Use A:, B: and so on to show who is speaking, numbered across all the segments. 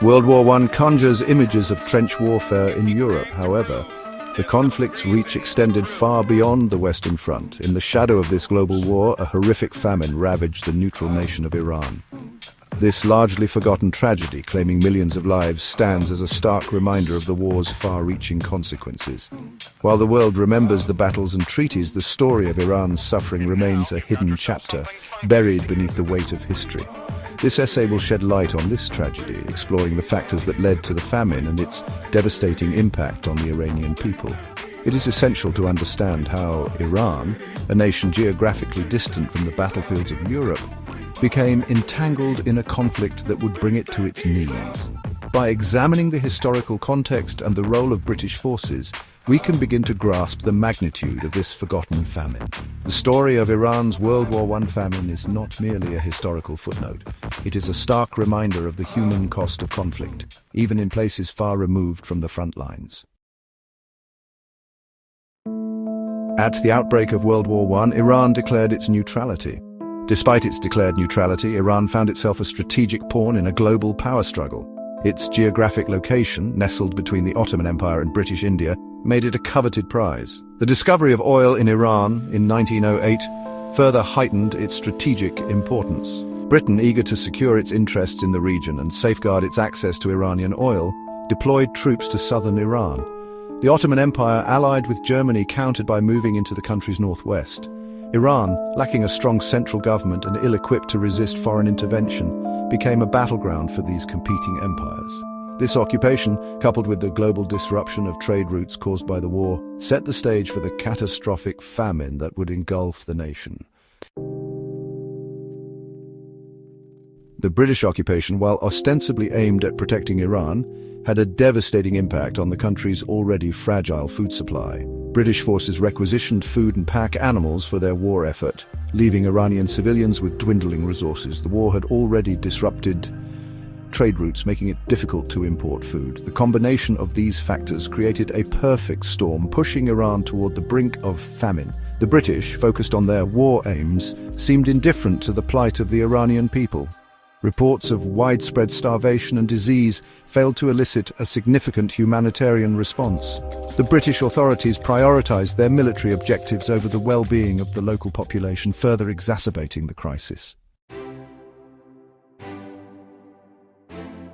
A: World War I conjures images of trench warfare in Europe. However, the conflict's reach extended far beyond the Western Front. In the shadow of this global war, a horrific famine ravaged the neutral nation of Iran. This largely forgotten tragedy, claiming millions of lives, stands as a stark reminder of the war's far-reaching consequences. While the world remembers the battles and treaties, the story of Iran's suffering remains a hidden chapter, buried beneath the weight of history. This essay will shed light on this tragedy, exploring the factors that led to the famine and its devastating impact on the Iranian people. It is essential to understand how Iran, a nation geographically distant from the battlefields of Europe, became entangled in a conflict that would bring it to its knees. By examining the historical context and the role of British forces, we can begin to grasp the magnitude of this forgotten famine. The story of Iran's World War I famine is not merely a historical footnote. It is a stark reminder of the human cost of conflict, even in places far removed from the front lines. At the outbreak of World War I, Iran declared its neutrality. Despite its declared neutrality, Iran found itself a strategic pawn in a global power struggle. Its geographic location, nestled between the Ottoman Empire and British India, made it a coveted prize. The discovery of oil in Iran in 1908 further heightened its strategic importance. Britain, eager to secure its interests in the region and safeguard its access to Iranian oil, deployed troops to southern Iran. The Ottoman Empire allied with Germany countered by moving into the country's northwest. Iran, lacking a strong central government and ill-equipped to resist foreign intervention, became a battleground for these competing empires. This occupation, coupled with the global disruption of trade routes caused by the war, set the stage for the catastrophic famine that would engulf the nation. The British occupation, while ostensibly aimed at protecting Iran, had a devastating impact on the country's already fragile food supply. British forces requisitioned food and pack animals for their war effort, leaving Iranian civilians with dwindling resources. The war had already disrupted trade routes, making it difficult to import food. The combination of these factors created a perfect storm, pushing Iran toward the brink of famine. The British, focused on their war aims, seemed indifferent to the plight of the Iranian people. Reports of widespread starvation and disease failed to elicit a significant humanitarian response. The British authorities prioritized their military objectives over the well-being of the local population, further exacerbating the crisis.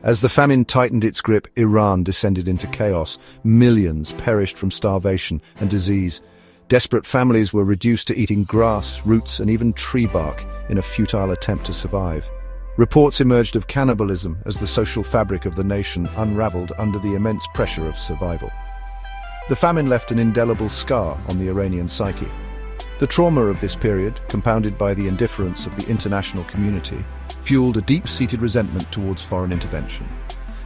A: As the famine tightened its grip, Iran descended into chaos. Millions perished from starvation and disease. Desperate families were reduced to eating grass, roots, and even tree bark in a futile attempt to survive. Reports emerged of cannibalism as the social fabric of the nation unraveled under the immense pressure of survival. The famine left an indelible scar on the Iranian psyche. The trauma of this period, compounded by the indifference of the international community, fueled a deep-seated resentment towards foreign intervention.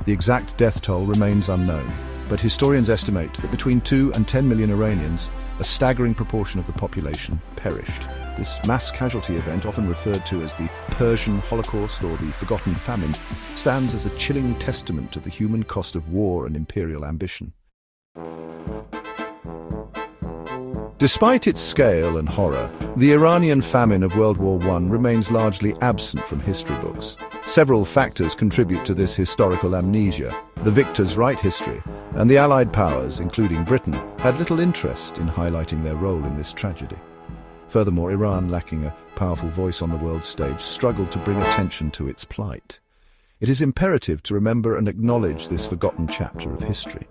A: The exact death toll remains unknown, but historians estimate that between 2 and 10 million Iranians, a staggering proportion of the population, perished. This mass casualty event, often referred to as the Persian Holocaust or the Forgotten Famine, stands as a chilling testament to the human cost of war and imperial ambition. Despite its scale and horror, the Iranian famine of World War I remains largely absent from history books. Several factors contribute to this historical amnesia. The victors write history, and the Allied powers, including Britain, had little interest in highlighting their role in this tragedy. Furthermore, Iran, lacking a powerful voice on the world stage, struggled to bring attention to its plight. It is imperative to remember and acknowledge this forgotten chapter of history.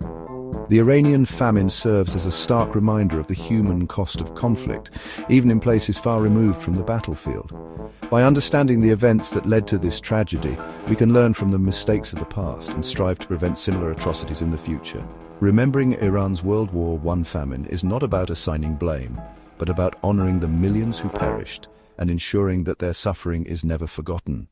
A: The Iranian famine serves as a stark reminder of the human cost of conflict, even in places far removed from the battlefield. By understanding the events that led to this tragedy, we can learn from the mistakes of the past and strive to prevent similar atrocities in the future. Remembering Iran's World War I famine is not about assigning blame, but about honoring the millions who perished and ensuring that their suffering is never forgotten.